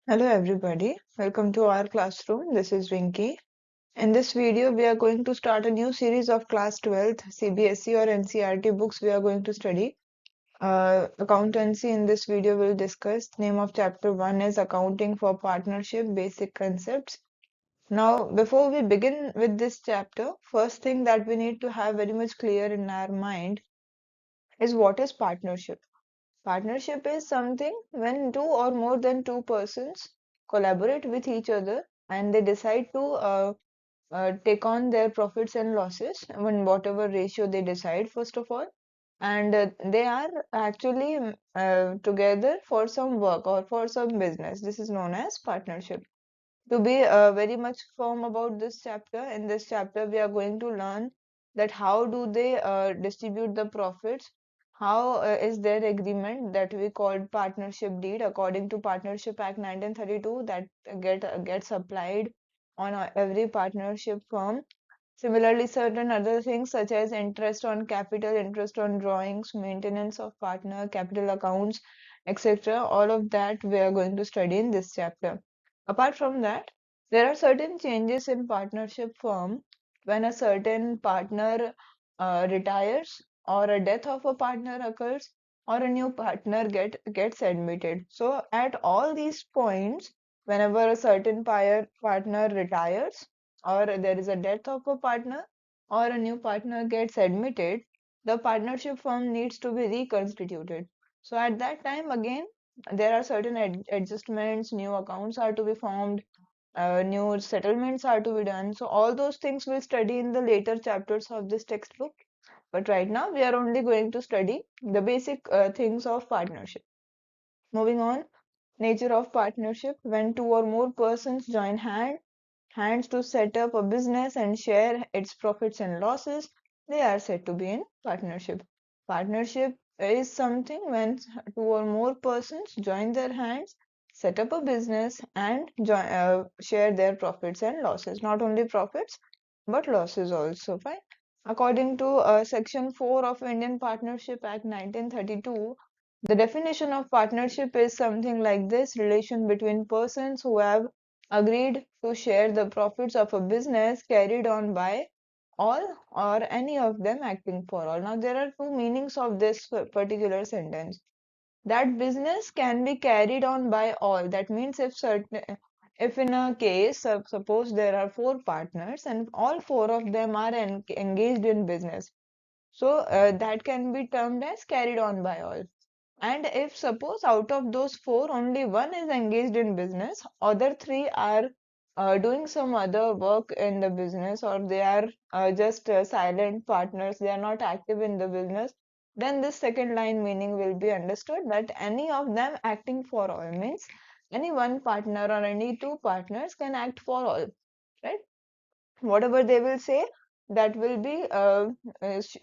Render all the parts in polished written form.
Hello everybody, welcome to our classroom. This is Rinky. In this video, we are going to start a new series of class 12th CBSE or NCERT books we are going to study. Accountancy in this video will discuss. Name of chapter 1 is Accounting for Partnership Basic Concepts. Now, before we begin with this chapter, first thing that we need to have very much clear in our mind is what is partnership. Partnership is something when two or more than two persons collaborate with each other and they decide to take on their profits and losses in whatever ratio they decide, first of all. And they are actually together for some work or for some business. This is known as partnership. To be very much firm about this chapter, in this chapter, we are going to learn that how do they distribute the profits, how is their agreement that we called partnership deed according to Partnership Act 1932 that gets applied on every partnership firm. Similarly, certain other things such as interest on capital, interest on drawings, maintenance of partner, capital accounts, etc. All of that we are going to study in this chapter. Apart from that, there are certain changes in partnership firm when a certain partner retires or a death of a partner occurs or a new partner gets admitted. So at all these points, whenever a certain partner retires or there is a death of a partner or a new partner gets admitted, the partnership firm needs to be reconstituted. So at that time again, there are certain adjustments, new accounts are to be formed, new settlements are to be done. So all those things we'll study in the later chapters of this textbook. But right now we are only going to study the basic things of partnership. Moving on, nature of partnership. When two or more persons join hands to set up a business and share its profits and losses, they are said to be in partnership. Partnership is something when two or more persons join their hands, set up a business, and share their profits and losses. Not only profits, but losses also. Fine. According to Section 4 of Indian Partnership Act 1932, the definition of partnership is something like this: relation between persons who have agreed to share the profits of a business carried on by all or any of them acting for all. Now, there are two meanings of this particular sentence. That business can be carried on by all. That means if in a case, suppose there are four partners and all four of them are engaged in business. So that can be termed as carried on by all. And if suppose out of those four, only one is engaged in business, other three are doing some other work in the business, or they are just silent partners, they are not active in the business, then this second line meaning will be understood that any of them acting for all means any one partner or any two partners can act for all, right? Whatever they will say, that will be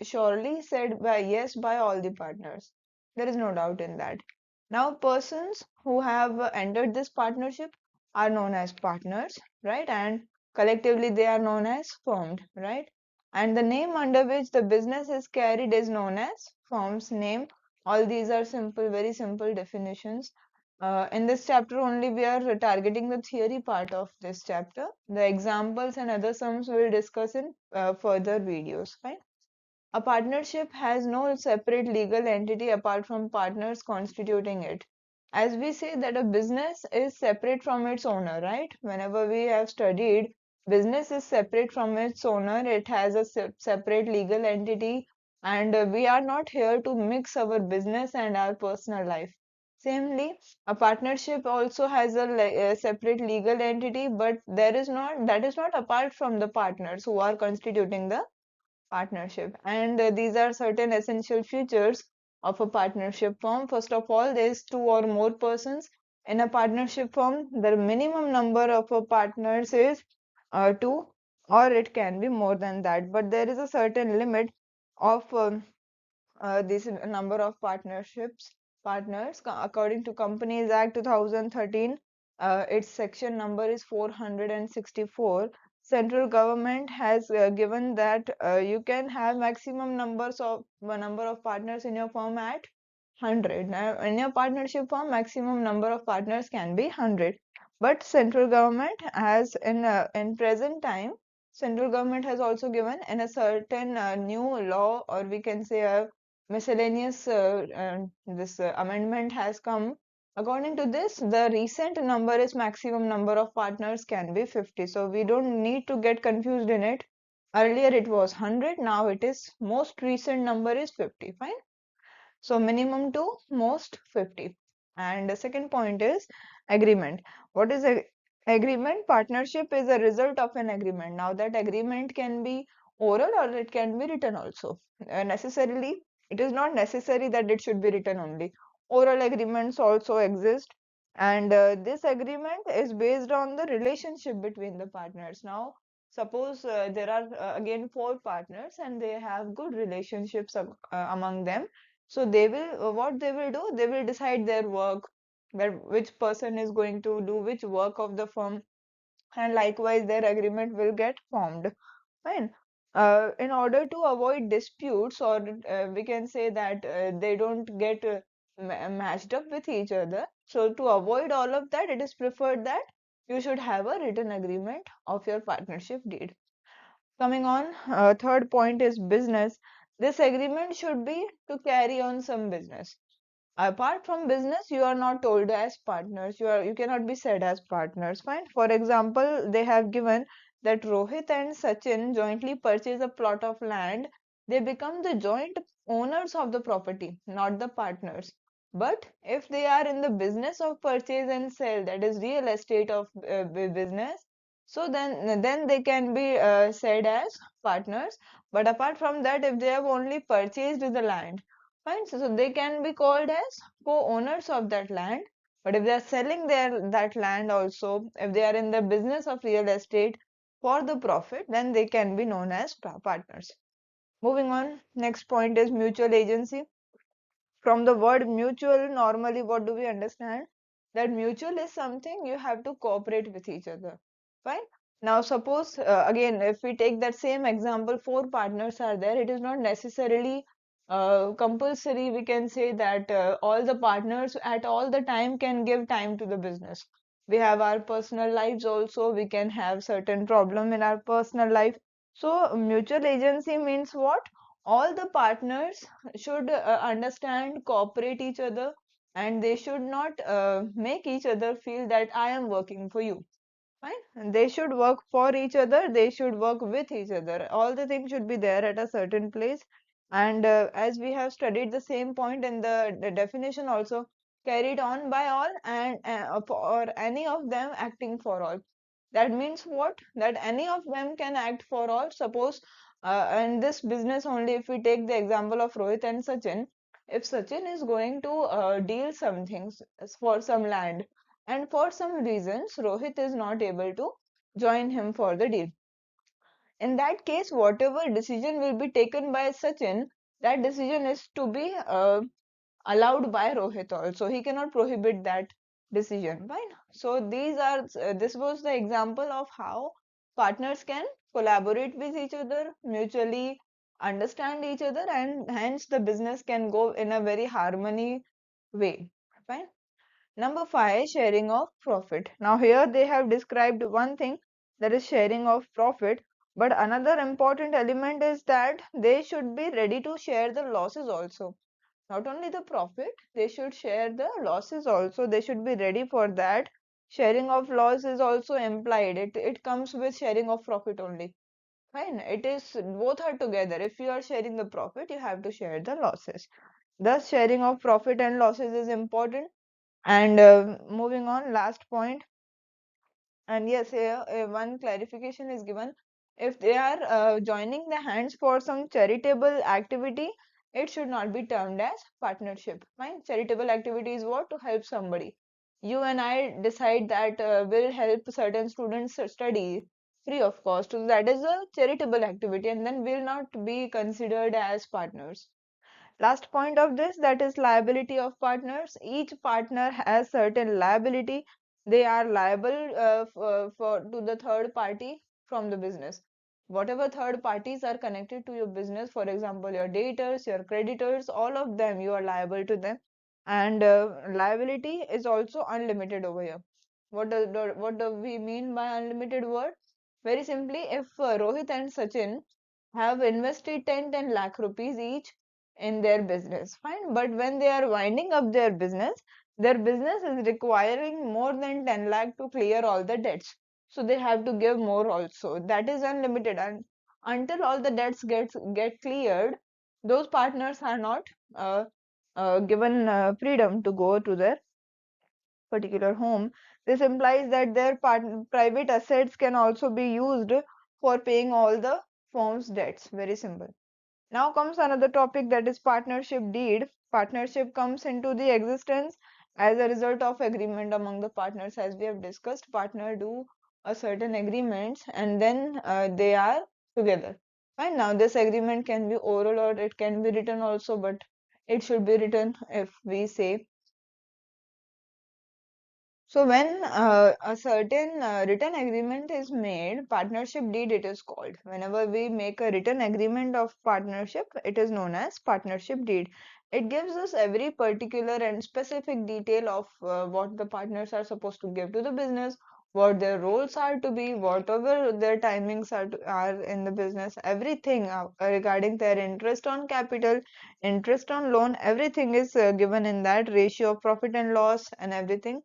surely said by yes by all the partners. There is no doubt in that. Now, persons who have entered this partnership are known as partners, right? And collectively they are known as firm, right? And the name under which the business is carried is known as firm's name. All these are simple, very simple definitions. In this chapter only we are targeting the theory part of this chapter. The examples and other sums we'll discuss in further videos, right? A partnership has no separate legal entity apart from partners constituting it. As we say that a business is separate from its owner, right? Whenever we have studied, business is separate from its owner, it has a separate legal entity, and we are not here to mix our business and our personal life. Samely, a partnership also has a separate legal entity, but that is not apart from the partners who are constituting the partnership. And these are certain essential features of a partnership firm. First of all, there is two or more persons. In a partnership firm, the minimum number of partners is two, or it can be more than that. But there is a certain limit of this number of partners. According to Companies Act 2013, its section number is 464. Central government has given that you can have maximum number of partners in your firm at 100. Now, in your partnership firm, maximum number of partners can be 100. But central government has in present time, central government has also given in a certain new law, or we can say a miscellaneous this amendment has come. According to this, the recent number is maximum number of partners can be 50. So we don't need to get confused in it. Earlier it was 100, now it is most recent number is 50. Fine. So minimum to most 50. And the second point is agreement. What is a agreement? Partnership is a result of an agreement. Now that agreement can be oral or it can be written also. Necessarily, it is not necessary that it should be written only. Oral agreements also exist, and this agreement is based on the relationship between the partners. Now, suppose there are again four partners and they have good relationships among them, so they will, what they will do, they will decide their work, that which person is going to do which work of the firm, and likewise their agreement will get formed. Fine. In order to avoid disputes, or we can say that they don't get matched up with each other. So to avoid all of that, it is preferred that you should have a written agreement of your partnership deed. Coming on, third point is business. This agreement should be to carry on some business. Apart from business, you are not told as partners. You cannot be said as partners. Fine. For example, they have given that Rohit and Sachin jointly purchase a plot of land. They become the joint owners of the property, not the partners. But if they are in the business of purchase and sell, that is real estate of business, so then they can be said as partners. But apart from that, if they have only purchased the land, fine, so they can be called as co-owners of that land. But if they are selling that land also, if they are in the business of real estate for the profit, then they can be known as partners. Moving on, next point is mutual agency. From the word mutual, normally what do we understand? That mutual is something you have to cooperate with each other. Fine. Now, suppose again, if we take that same example, four partners are there. It is not necessarily compulsory. We can say that all the partners at all the time can give time to the business. We have our personal lives also. We can have certain problem in our personal life. So, mutual agency means what? All the partners should understand, cooperate each other, and they should not make each other feel that I am working for you. Fine. And they should work for each other, they should work with each other. All the things should be there at a certain place. And as we have studied the same point in the definition also, carried on by all and for any of them acting for all. That means what? That any of them can act for all. Suppose in this business only, if we take the example of Rohit and Sachin, if Sachin is going to deal some things for some land, and for some reasons Rohit is not able to join him for the deal. In that case, whatever decision will be taken by Sachin, that decision is to be allowed by Rohit also. He cannot prohibit that decision. Fine. So these are this was the example of how partners can collaborate with each other, mutually understand each other, and hence the business can go in a very harmony way. Fine. Number five, sharing of profit. Now here they have described one thing, that is sharing of profit, but another important element is that they should be ready to share the losses also. Not only the profit, they should share the losses also. They should be ready for that. Sharing of loss is also implied. It comes with sharing of profit only. Fine. It is both are together. If you are sharing the profit, you have to share the losses. Thus, sharing of profit and losses is important. And moving on, last point, and yes, here one clarification is given. If they are joining the hands for some charitable activity, it should not be termed as partnership. Fine. Charitable activity is what? To help somebody. You and I decide that will help certain students study free of cost. So that is a charitable activity, and then will not be considered as partners. Last point of this, that is liability of partners. Each partner has certain liability. They are liable for to the third party from the business. Whatever third parties are connected to your business, for example, your debtors, your creditors, all of them, you are liable to them. And liability is also unlimited over here. What do we mean by unlimited word? Very simply, if Rohit and Sachin have invested 10 lakh rupees each in their business, fine. But when they are winding up their business is requiring more than 10 lakh to clear all the debts. So they have to give more also. That is unlimited. And until all the debts get cleared, those partners are not uh, given freedom to go to their particular home. This implies that their private assets can also be used for paying all the firm's debts. Very simple. Now comes another topic, that is partnership deed. Partnership comes into the existence as a result of agreement among the partners, as we have discussed. Partner do a certain agreements and then they are together. Fine. Now this agreement can be oral or it can be written also, but it should be written if we say so. When a certain written agreement is made, partnership deed it is called. Whenever we make a written agreement of partnership, it is known as partnership deed. It gives us every particular and specific detail of what the partners are supposed to give to the business, what their roles are to be, whatever their timings are in the business, everything regarding their interest on capital, interest on loan, everything is given in that ratio of profit and loss and everything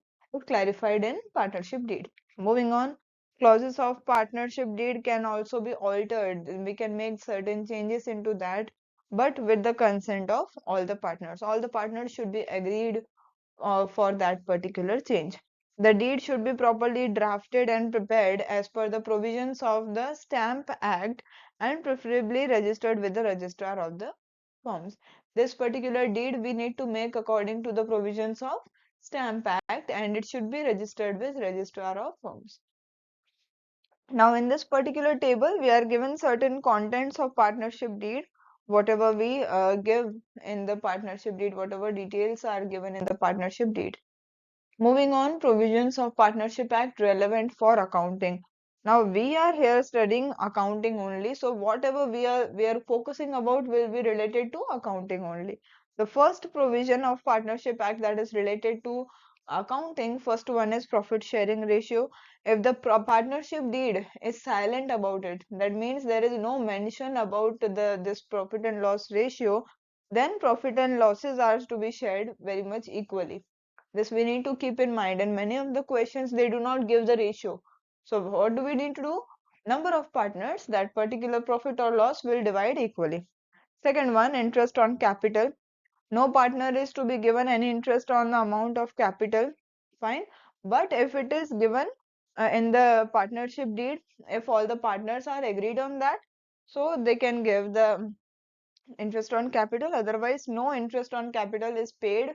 clarified in partnership deed. Moving on, clauses of partnership deed can also be altered. We can make certain changes into that, but with the consent of all the partners. All the partners should be agreed for that particular change. The deed should be properly drafted and prepared as per the provisions of the Stamp Act and preferably registered with the registrar of the firms. This particular deed we need to make according to the provisions of Stamp Act and it should be registered with registrar of firms. Now in this particular table we are given certain contents of partnership deed. Whatever we give in the partnership deed, whatever details are given in the partnership deed. Moving on, provisions of Partnership Act relevant for accounting. Now we are here studying accounting only, so whatever we are focusing about will be related to accounting only. The first provision of Partnership Act that is related to accounting, first one is profit sharing ratio. If the partnership deed is silent about it, that means there is no mention about this profit and loss ratio, then profit and losses are to be shared very much equally. This we need to keep in mind, and many of the questions they do not give the ratio. So what do we need to do? Number of partners, that particular profit or loss will divide equally. Second one, interest on capital. No partner is to be given any interest on the amount of capital. Fine. But if it is given in the partnership deed, if all the partners are agreed on that, so they can give the interest on capital. Otherwise, no interest on capital is paid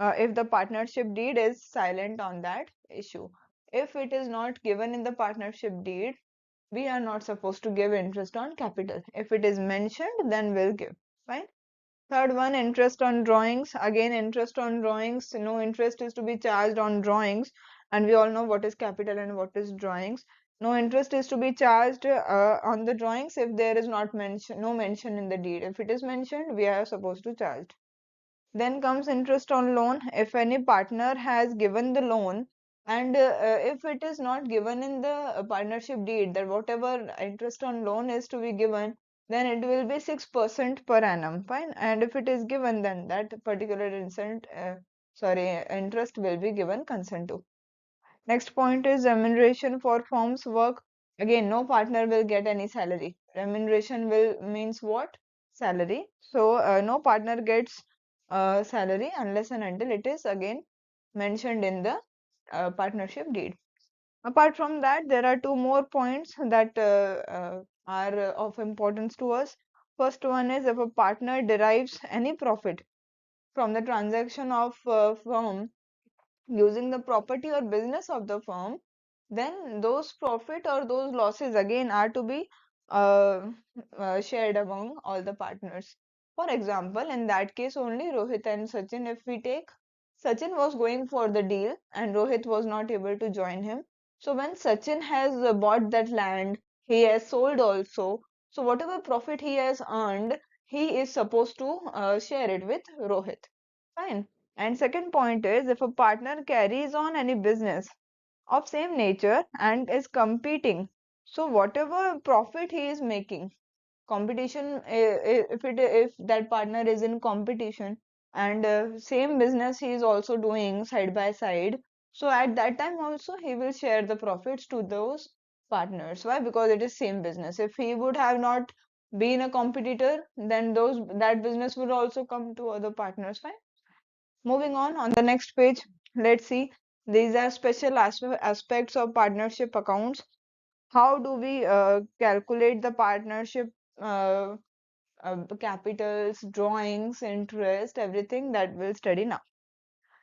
if the partnership deed is silent on that issue. If it is not given in the partnership deed, we are not supposed to give interest on capital. If it is mentioned, then we'll give. Fine. Third one, interest on drawings. Again, interest on drawings. No interest is to be charged on drawings. And we all know what is capital and what is drawings. No interest is to be charged on the drawings if there is not no mention in the deed. If it is mentioned, we are supposed to charge. Then comes interest on loan. If any partner has given the loan and if it is not given in the partnership deed that whatever interest on loan is to be given, then it will be 6% per annum. Fine. And if it is given, then that particular interest will be given consent to. Next point is remuneration for firm's work. Again, no partner will get any salary. Remuneration will means what? Salary. So no partner gets salary unless and until it is again mentioned in the partnership deed. Apart from that, there are two more points that are of importance to us. First one is if a partner derives any profit from the transaction of firm using the property or business of the firm, then those profit or those losses again are to be uh, shared among all the partners. For example, in that case only Rohit and Sachin, if we take, Sachin was going for the deal and Rohit was not able to join him. So when Sachin has bought that land, he has sold also. So whatever profit he has earned, he is supposed to share it with Rohit. Fine. And second point is if a partner carries on any business of same nature and is competing. So whatever profit he is making, competition, if that partner is in competition and same business he is also doing side by side, so at that time also he will share the profits to those partners. Why? Because it is same business. If he would have not been a competitor, then that business would also come to other partners. Fine. Moving on the next page, let's see. These are special aspects of partnership accounts. How do we calculate the partnership uh, capitals, drawings, interest, everything that we'll study now.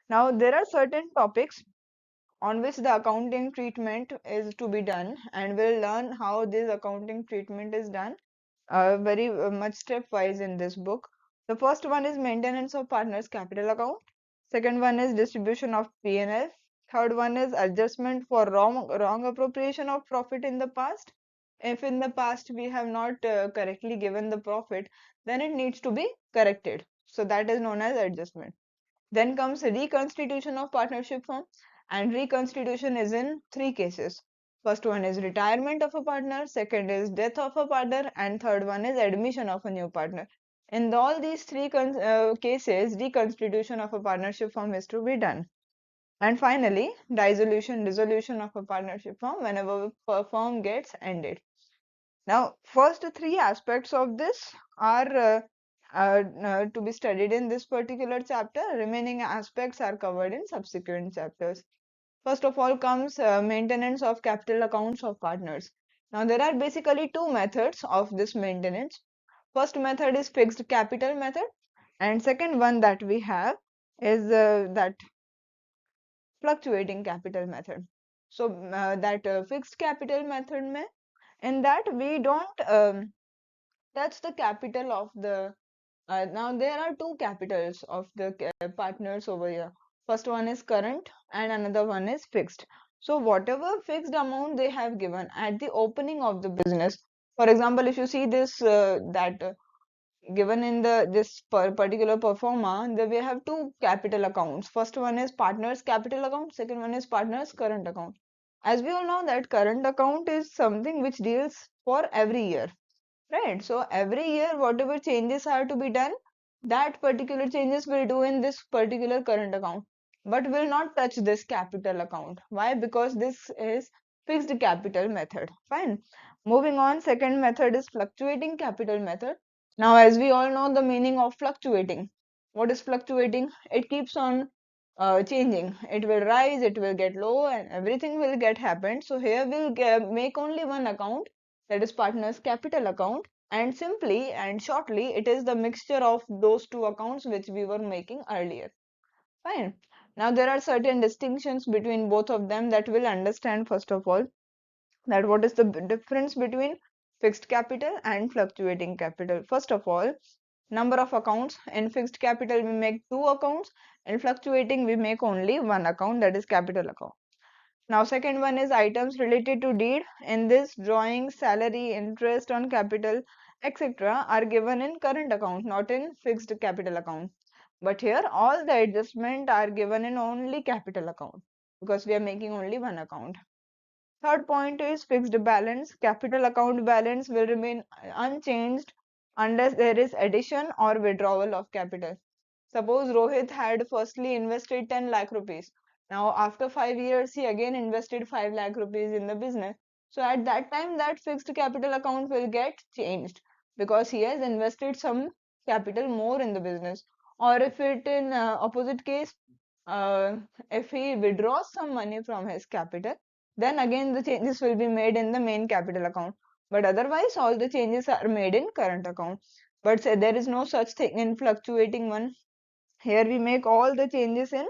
Now, there are certain topics on which the accounting treatment is to be done, and we'll learn how this accounting treatment is done very much stepwise in this book. The first one is maintenance of partners' capital account. Second one is distribution of P&L. Third one is adjustment for wrong appropriation of profit in the past. If in the past we have not correctly given the profit, then it needs to be corrected. So that is known as adjustment. Then comes reconstitution of partnership form, and reconstitution is in three cases. First one is retirement of a partner, second is death of a partner, and third one is admission of a new partner. In all these three cases, reconstitution of a partnership form is to be done. And finally, dissolution of a partnership firm whenever a firm gets ended. Now, first three aspects of this are to be studied in this particular chapter. Remaining aspects are covered in subsequent chapters. First of all comes maintenance of capital accounts of partners. Now, there are basically two methods of this maintenance. First method is fixed capital method, and second one that we have is that fluctuating capital method. So that fixed capital method mein, in that we don't touch the capital of the now there are two capitals of the partners over here. First one is current and another one is fixed. So whatever fixed amount they have given at the opening of the business, for example, if you see this that given in this particular performer, we have two capital accounts. First one is partners capital account, second one is partners current account. As we all know that current account is something which deals for every year, right? So every year whatever changes are to be done, that particular changes will do in this particular current account, but will not touch this capital account. Why? Because this is fixed capital method. Fine. Moving on, second method is fluctuating capital method. Now, as we all know the meaning of fluctuating. What is fluctuating? It keeps on changing. It will rise, it will get low, and everything will get happened. So here we'll make only one account, that is partners capital account, and simply and shortly it is the mixture of those two accounts which we were making earlier. Fine. Now there are certain distinctions between both of them that we'll understand. First of all, that what is the difference between fixed capital and fluctuating capital. First of all, number of accounts. In fixed capital we make two accounts, in fluctuating we make only one account, that is capital account. Now second one is items related to deed. In this, drawing, salary, interest on capital, etc. are given in current account, not in fixed capital account. But here all the adjustment are given in only capital account, because we are making only one account. Third point is fixed balance. Capital account balance will remain unchanged unless there is addition or withdrawal of capital. Suppose Rohit had firstly invested 10 lakh rupees. Now after 5 years he again invested 5 lakh rupees in the business. So at that time that fixed capital account will get changed, because he has invested some capital more in the business. Or if it in opposite case, uh, if he withdraws some money from his capital, then again the changes will be made in the main capital account. But otherwise all the changes are made in current account. But say there is no such thing in fluctuating one. Here we make all the changes in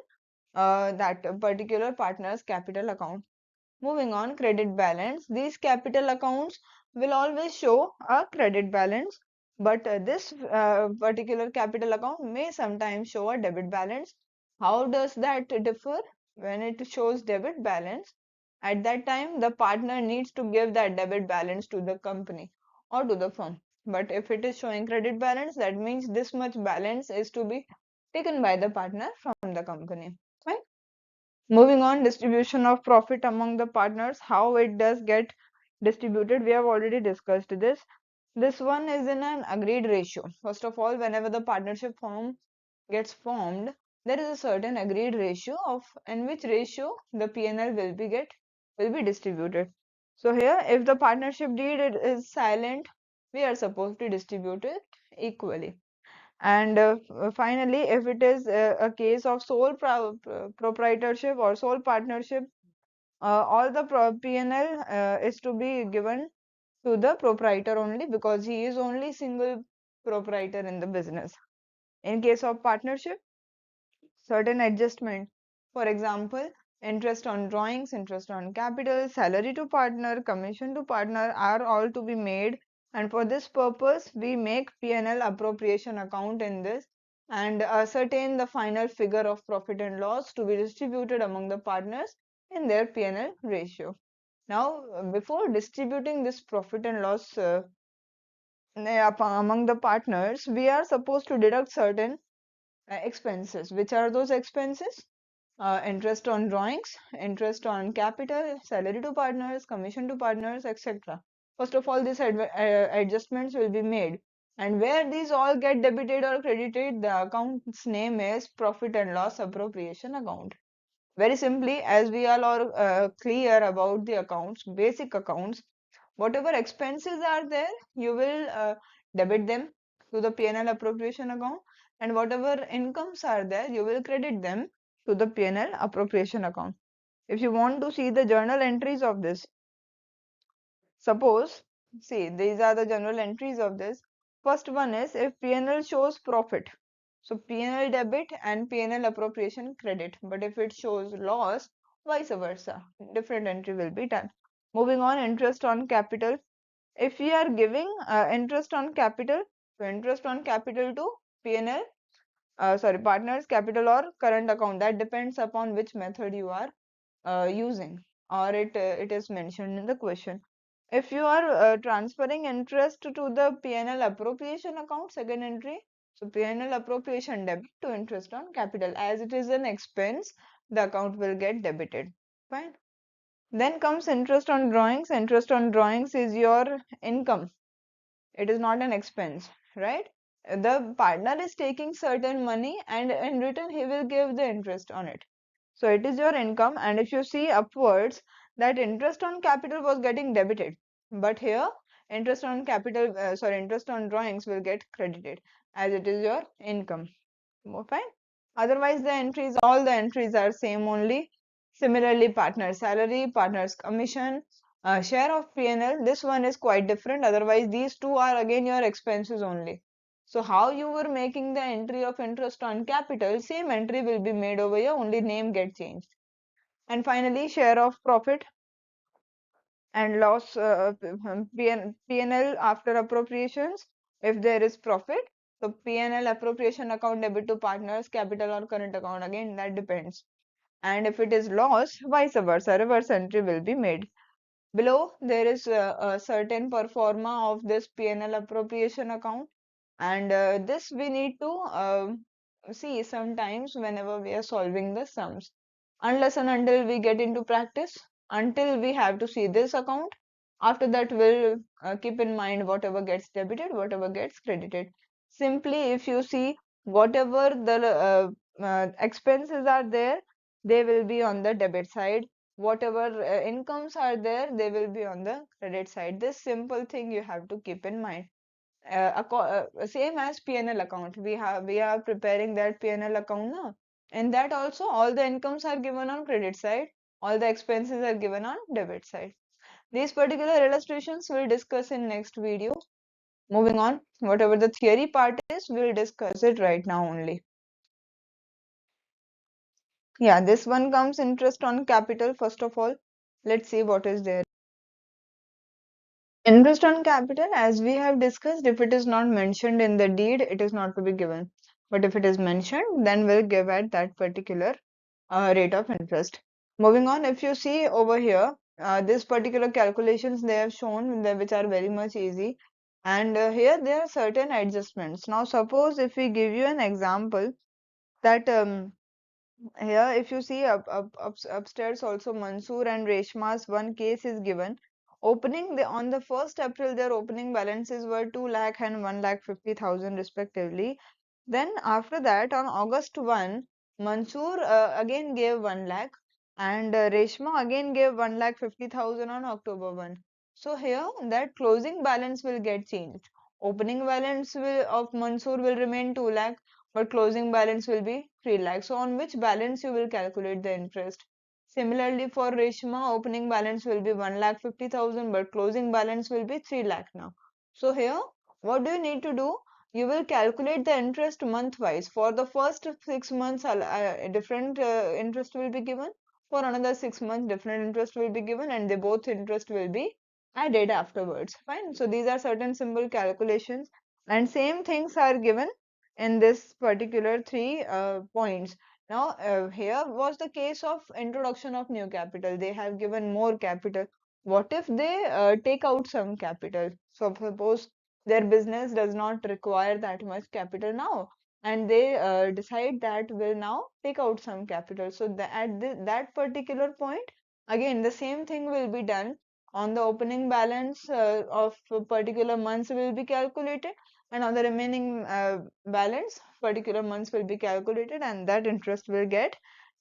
that particular partner's capital account. Moving on, credit balance. These capital accounts will always show a credit balance, but this particular capital account may sometimes show a debit balance. How does that differ? When it shows debit balance, at that time the partner needs to give that debit balance to the company or to the firm. But if it is showing credit balance, that means this much balance is to be taken by the partner from the company. Fine. Moving on, distribution of profit among the partners, how it does get distributed, we have already discussed this. This one is in an agreed ratio. First of all, whenever the partnership form gets formed, there is a certain agreed ratio of in which ratio the P&L will be distributed. So here, if the partnership deed is silent, we are supposed to distribute it equally. And finally, if it is a case of sole proprietorship or sole partnership, all the P&L is to be given to the proprietor only, because he is only single proprietor in the business. In case of partnership, certain adjustment, for example, interest on drawings, interest on capital, salary to partner, commission to partner are all to be made, and for this purpose we make P&L appropriation account in this, and ascertain the final figure of profit and loss to be distributed among the partners in their P&L ratio. Now, before distributing this profit and loss among the partners, we are supposed to deduct certain expenses. Which are those expenses? Interest on drawings, interest on capital, salary to partners, commission to partners, etc. First of all, these adjustments will be made. And where these all get debited or credited, the account's name is profit and loss appropriation account. Very simply, as we all are clear about the accounts, basic accounts, whatever expenses are there, you will debit them to the P&L appropriation account, and whatever incomes are there, you will credit them to the P&L appropriation account. If you want to see the journal entries of this, suppose, see, these are the journal entries of this. First one is if P&L shows profit, so P&L debit and P&L appropriation credit. But if it shows loss, vice versa, different entry will be done. Moving on, interest on capital. If we are giving interest on capital, so interest on capital to P&L, sorry, partners, capital or current account, that depends upon which method you are using, or it is mentioned in the question. If you are transferring interest to the P&L appropriation account, second entry, so P&L appropriation debit to interest on capital. As it is an expense, the account will get debited. Fine. Then comes interest on drawings. Interest on drawings is your income. It is not an expense, right? The partner is taking certain money and in return he will give the interest on it. So it is your income, and if you see upwards, that interest on capital was getting debited, but here interest on capital, interest on drawings will get credited as it is your income. Fine. Otherwise, all the entries are same only. Similarly, partner salary, partner's commission, share of P&L. This one is quite different. Otherwise, these two are again your expenses only. So how you were making the entry of interest on capital, same entry will be made over here, only name get changed. And finally, share of profit and loss, P&L after appropriations. If there is profit, so P&L appropriation account debit to partners, capital or current account, again that depends. And if it is loss, vice versa, reverse entry will be made. Below there is a certain pro forma of this P&L appropriation account, and this we need to see sometimes whenever we are solving the sums. Unless and until we get into practice, until we have to see this account, after that we'll keep in mind whatever gets debited, whatever gets credited. Simply, if you see whatever the expenses are there, they will be on the debit side. Whatever incomes are there, they will be on the credit side. This simple thing you have to keep in mind. Same as P&L account, we are preparing that P&L account now. In that also, all the incomes are given on credit side, all the expenses are given on debit side. These particular illustrations we'll discuss in next video. Moving on, whatever the theory part is, we'll discuss it right now only. Yeah, this one comes interest on capital. First of all, let's see what is there. Interest on capital, as we have discussed, if it is not mentioned in the deed, it is not to be given. But if it is mentioned, then we'll give at that particular rate of interest. Moving on, if you see over here, this particular calculations they have shown, which are very much easy. And here there are certain adjustments. Now, suppose if we give you an example that Here, if you see upstairs also Mansoor and Reshma's one case is given. On the 1st April, their opening balances were 2 lakh and 1,50,000 respectively. Then after that, on August 1, Mansoor again gave 1 lakh and Reshma again gave 1,50,000 on October 1. So here that closing balance will get changed. Opening balance of Mansoor will remain 2 lakh, but closing balance will be 3 lakh. So on which balance you will calculate the interest? Similarly for Reshma, opening balance will be 1,50,000, but closing balance will be 3 lakh now. So here, what do you need to do? You will calculate the interest month wise. For the first 6 months, different interest will be given. For another 6 months, different interest will be given, and they both interest will be added afterwards. Fine. So these are certain simple calculations, and same things are given in this particular three points. Now, here was the case of introduction of new capital. They have given more capital. What if they take out some capital? So suppose their business does not require that much capital now, and they decide that will now take out some capital. So that particular point, again, the same thing will be done. On the opening balance of particular months will be calculated, and on the remaining balance, particular months will be calculated, and that interest will get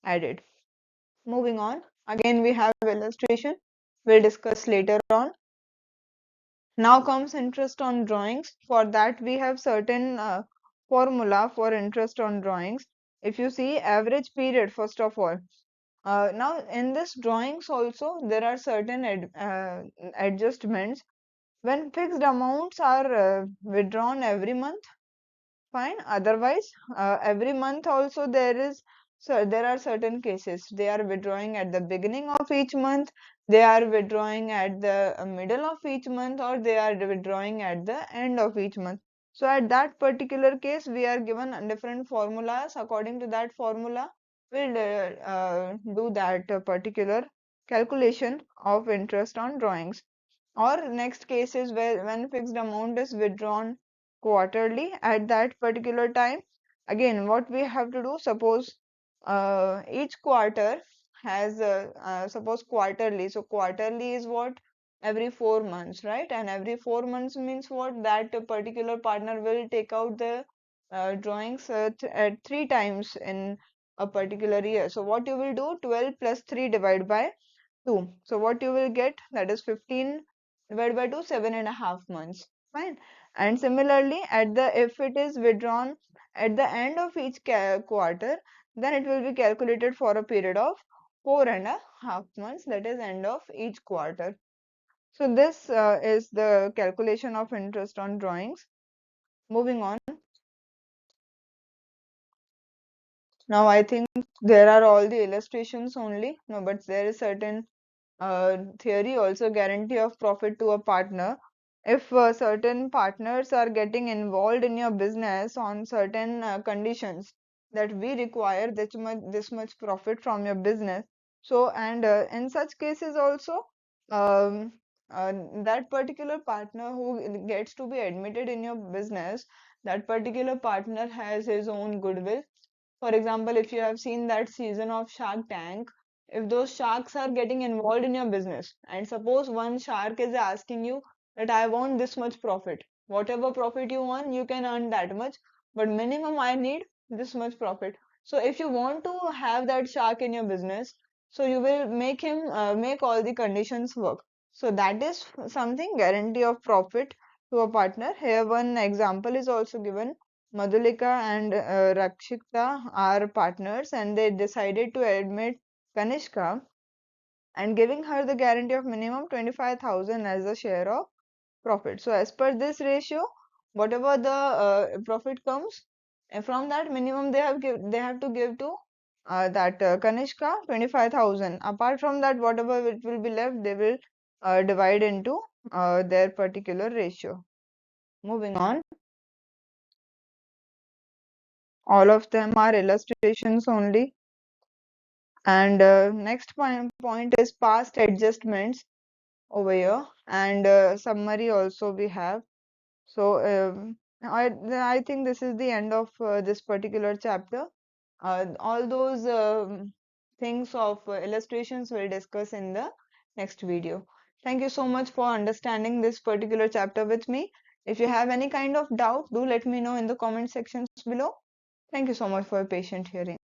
added. Moving on, again we have illustration. We'll discuss later on. Now comes interest on drawings. For that we have certain formula for interest on drawings. If you see average period, first of all, now in this drawings also there are certain adjustments. When fixed amounts are withdrawn every month, fine. Otherwise, every month also there are certain cases. They are withdrawing at the beginning of each month, they are withdrawing at the middle of each month, or they are withdrawing at the end of each month. So at that particular case, we are given different formulas. According to that formula, we'll do that particular calculation of interest on drawings. Or next case is where when fixed amount is withdrawn quarterly at that particular time. Again, what we have to do, suppose each quarter has suppose quarterly. So quarterly is what? Every 4 months, right? And every 4 months means what? That particular partner will take out the drawings at 3 times in a particular year. So what you will do? 12 plus 3 divided by 2. So what you will get, that is 15 divided by 2, 7.5 months. Fine. And similarly, if it is withdrawn at the end of each quarter, then it will be calculated for a period of 4.5 months, that is end of each quarter. So this is the calculation of interest on drawings. Moving on. Now I think there are all the illustrations only. No, but there is certain theory also, guarantee of profit to a partner. If certain partners are getting involved in your business on certain conditions that we require this much profit from your business. So, and in such cases also, um, that particular partner who gets to be admitted in your business, that particular partner has his own goodwill. For example, if you have seen that season of Shark Tank, if those sharks are getting involved in your business, and suppose one shark is asking you that I want this much profit, whatever profit you want, you can earn that much, but minimum I need this much profit. So if you want to have that shark in your business, so you will make him make all the conditions work. So that is something, guarantee of profit to a partner. Here one example is also given. Madhulika and Rakshita are partners, and they decided to admit Kanishka and giving her the guarantee of minimum 25,000 as a share of profit. So as per this ratio, whatever the profit comes, and from that minimum they have to give to that Kanishka 25,000. Apart from that, whatever it will be left, they will divide into their particular ratio. Moving on. All of them are illustrations only. And next point is past adjustments over here, and summary also we have. So I think this is the end of this particular chapter. All those things of illustrations we'll discuss in the next video. Thank you so much for understanding this particular chapter with me. If you have any kind of doubt, do let me know in the comment sections below. Thank you so much for your patient hearing.